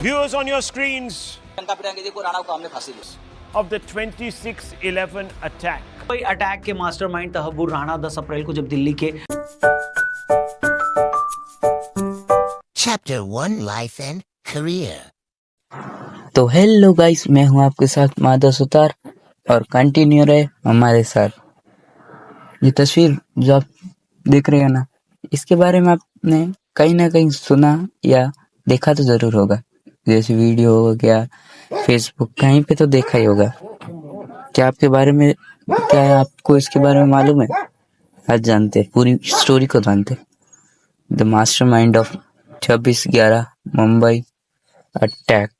Viewers on your screens Priyanka Priyanka को राणा को हमने फांसी दी। of the 26/11 attack. कोई अटैक के मास्टरमाइंड तहव्वुर राणा 10 अप्रैल को जब दिल्ली के Chapter 1 Life and Career. तो हेलो गाइस, मैं हूं आपके साथ मादा सुतार और कंटिन्यू रहे हमारे साथ। ये तस्वीर जो आप देख रहे हैं ना, इसके बारे में आपने कहीं ना कहीं सुना या देखा तो जरूर होगा। जैसे वीडियो हो गया, फेसबुक, कहीं पे तो देखा ही होगा। क्या आपको इसके बारे में मालूम है? आज जानते, पूरी स्टोरी को जानते। The mastermind of 26/11 Mumbai attack,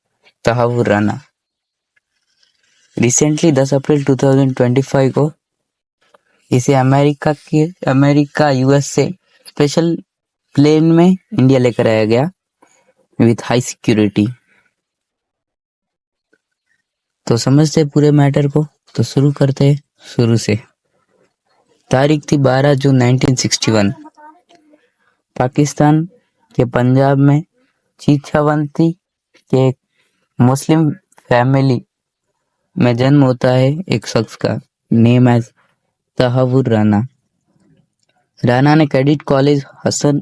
Tahawwur Rana. Recently 10 April 2025 को इसे अमेरिका यूएस से स्पेशल प्लेन में इंडिया लेकर आया गया विथ हाई सिक्योरिटी। तो समझते पूरे मैटर को, तो शुरू करते हैं शुरू से। तारीख थी 12 जून 1961। पाकिस्तान के पंजाब में चीचावंती के एक मुस्लिम फैमिली में जन्म होता है एक शख्स का, नेम एज तहव्वुर राणा। राणा ने कैडेट कॉलेज हसन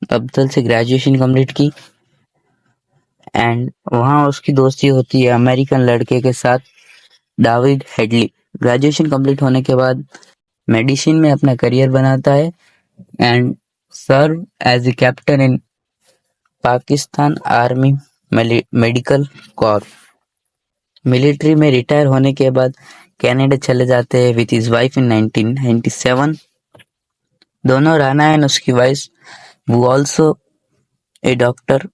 अब्दल से ग्रेजुएशन कंप्लीट की एंड वहाँ उसकी दोस्ती होती है अमेरिकन लड़के के साथ, डेविड हेडली। ग्रेजुएशन कंप्लीट होने के बाद मेडिसिन में अपना करियर बनाता है and serve as a captain in Pakistan army medical corp. Military में रिटायर होने के बाद कनाडा चले जाते हैं विथ हिज वाइफ इन 1997। दोनों राणा एंड उसकी वाइफ वो also a doctor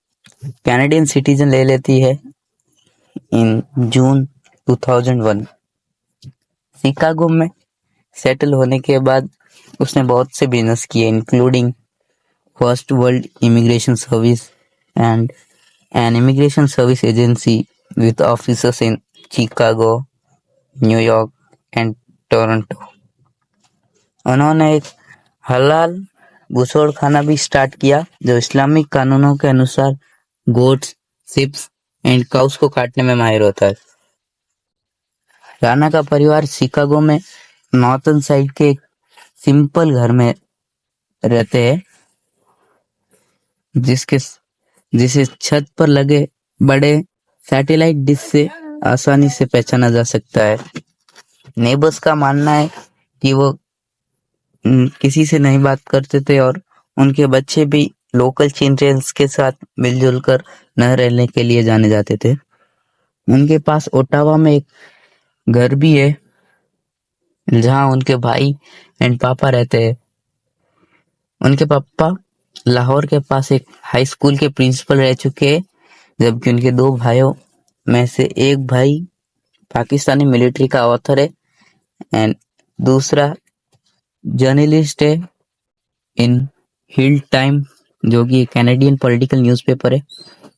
Canadian citizen ले लेती है इन जून 2001। शिकागो में सेटल होने के बाद उसने बहुत से बिजनेस किए, including first world immigration service and an immigration service agency with offices in Chicago, New York and Toronto. उन्होंने एक हलाल घुसोड़ खाना भी स्टार्ट किया जो इस्लामिक कानूनों के अनुसार गोट्स, शिप्स एंड काउस को काटने में माहिर होता है। राणा का परिवार शिकागो में नॉर्थन साइड के एक सिंपल घर में रहते हैं जिसे छत पर लगे बड़े सैटेलाइट डिश से आसानी से पहचाना जा सकता है। नेबर्स का मानना है कि वो किसी से नहीं बात करते थे और उनके बच्चे भी लोकल चिल्ड्रंस के साथ मिलजुल कर न रहने के लिए जाने जाते थे। उनके पास ओटावा में एक घर भी है जहां उनके भाई एंड पापा रहते हैं। उनके पापा लाहौर के पास एक हाई स्कूल के प्रिंसिपल रह चुके हैं, जबकि उनके दो भाइयों में से एक भाई पाकिस्तानी मिलिट्री का ऑथर है एंड दूसरा जर्नलिस्ट है इन हिल टाइम, जो कि कैनेडियन पॉलिटिकल न्यूज़पेपर है।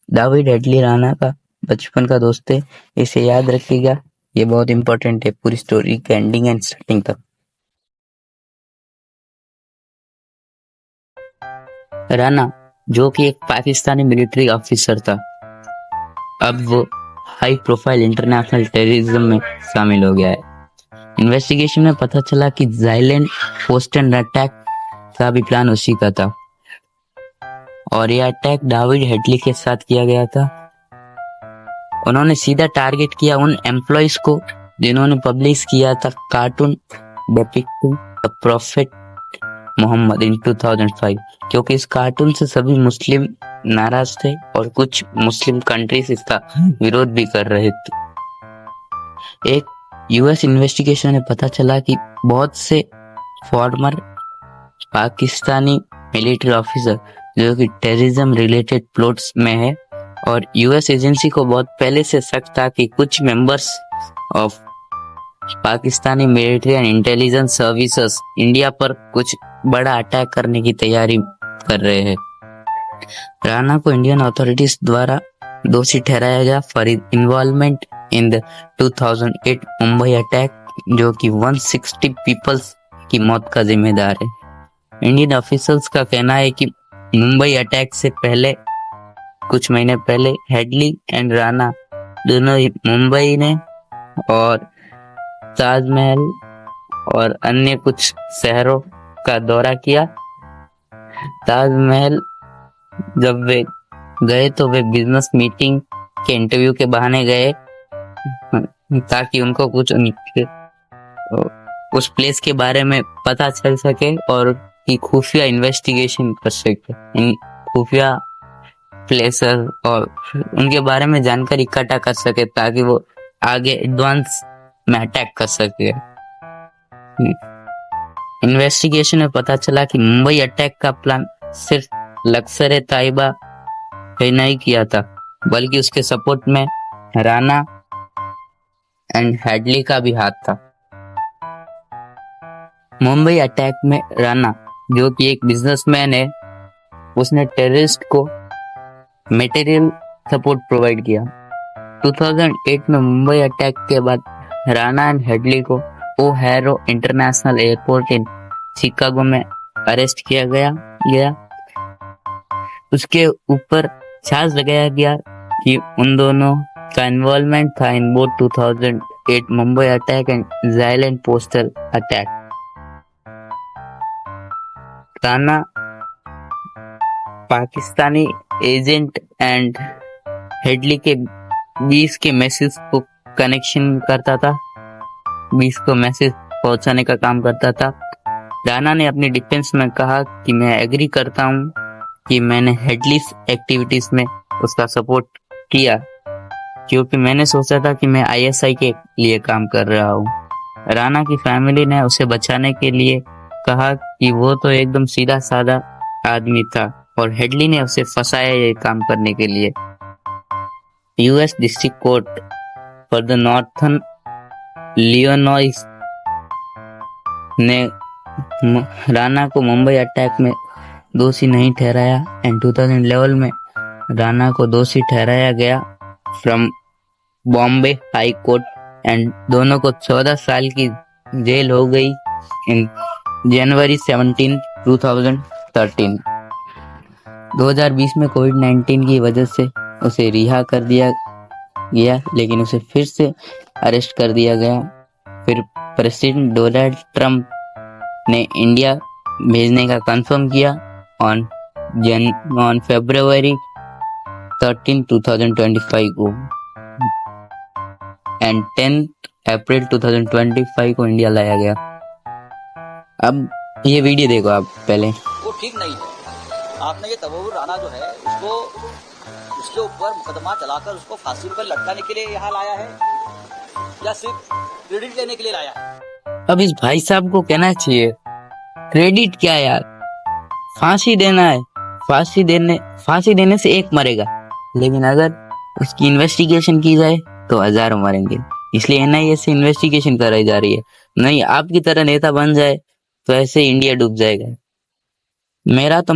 डेविड हेडली राणा का बचपन का दोस्त है, इसे याद रखिएगा, ये बहुत इंपॉर्टेंट है पूरी स्टोरी के एंडिंग एंड स्टार्टिंग तक। राणा जो कि एक पाकिस्तानी मिलिट्री ऑफिसर था, अब वो हाई प्रोफाइल इंटरनेशनल टेररिज्म में शामिल हो गया है। इन्वेस्टिगेशन में पता चला कि जाइलैंड पोस्ट एंड अटैक का भी प्लान उसी का था और यह अटैक डेविड हेडली के साथ किया गया था। उन्होंने सीधा टारगेट किया उन एम्प्लॉइज को जिन्होंने पब्लिश किया था cartoon depicting the prophet Muhammad in 2005, क्योंकि इस कार्टून से सभी मुस्लिम नाराज थे और कुछ मुस्लिम कंट्रीज इसका विरोध भी कर रहे थे। एक यूएस इन्वेस्टिगेशन में पता चला कि बहुत से फॉर्मर पाकिस्तानी मिलिट्री ऑफिसर जो कि टेररिज्म रिलेटेड प्लॉट्स में है और यूएस एजेंसी को बहुत पहले से शक था कि कुछ members of Pakistani military and intelligence services India पर कुछ बड़ा अटैक करने की तैयारी कर रहे हैं। राणा को इंडियन अथॉरिटीज द्वारा दोषी ठहराया गया for involvement in the 2008 Mumbai attack, जो कि 160 पीपल्स की मौत का जिम्मेदार है। इंडियन ऑफिसर्स का कहना है कि मुंबई अटैक से पहले कुछ महीने पहले हेडली एंड राणा दोनों ही मुंबई ने और ताजमहल और अन्य कुछ शहरों का दौरा किया। ताजमहल जब वे गए तो वे बिजनेस मीटिंग के इंटरव्यू के बहाने गए ताकि उनको कुछ उस प्लेस के बारे में पता चल सके और की खुफिया इन्वेस्टिगेशन कर सके, इन खुफिया प्लेसेस और उनके बारे में जानकारी इकट्ठा कर सके ताकि वो आगे एडवांस में अटैक कर सके। इन्वेस्टिगेशन में पता चला कि मुंबई अटैक का प्लान सिर्फ लश्कर तैयबा ने नहीं किया था, बल्कि उसके सपोर्ट में राणा एंड हेडली का भी हाथ था। मुंबई अटैक में राणा, जो कि एक बिजनेसमैन है, उसने टेररिस्ट को मटेरियल सपोर्ट प्रोवाइड किया। 2008 में मुंबई अटैक के बाद राणा एंड हेडली को ओहारो इंटरनेशनल एयरपोर्ट इन शिकागो में अरेस्ट किया गया। उसके ऊपर चार्ज लगाया गया कि उन दोनों का इन्वॉल्वमेंट था in both 2008 Mumbai attack and Jyllands Posten attack. Rana Pakistani agent and Headley के 20 के मैसेज को कनेक्शन करता था, 20 को मैसेज पहुंचाने का काम करता था। राणा ने अपनी डिफेंस में कहा कि मैं एग्री करता हूं कि मैंने हेडली एक्टिविटीज में उसका सपोर्ट किया, क्योंकि मैंने सोचा था कि मैं आईएसआई के लिए काम कर रहा हूं। राणा की फैमिली ने उसे बचाने के लिए कहा कि वो तो एकदम सीधा साधा आदमी था और हेडली ने उसे फंसाया ये काम करने के लिए। US district court for the northern Illinois ने राणा को मुंबई अटैक में दोषी नहीं ठहराया एंड 2011 में राणा को दोषी ठहराया गया from Bombay high court and दोनों को 14 साल की जेल हो गई इन जनवरी 17, 2013। 2020 में कोविड-19 की वजह से उसे रिहा कर दिया गया, लेकिन उसे फिर से अरेस्ट कर दिया गया। फिर प्रेसिडेंट डोनाल्ड ट्रंप ने इंडिया भेजने का कंफर्म किया ऑन फरवरी 13, 2025 को एंड 10 अप्रैल 2025 को इंडिया लाया गया। अब ये वीडियो देखो आप पहले। वो ठीक नहीं है। आपने ये तबव्वुर राणा जो है उसको उसके ऊपर मुकदमा चलाकर उसको फांसी पर लटकाने के लिए यहाँ लाया है या सिर्फ क्रेडिट लेने के लिए लाया है? अब इस भाई साहब को कहना चाहिए क्रेडिट क्या यार, फांसी देना है, फांसी देने से एक मरेगा, लेकिन अगर उसकी इन्वेस्टिगेशन की जाए तो हजारों मरेंगे। इसलिए एनआईए से इन्वेस्टिगेशन कराई जा रही है। नहीं आपकी तरह नेता बन जाए तो ऐसे इंडिया डूब जाएगा। मेरा तो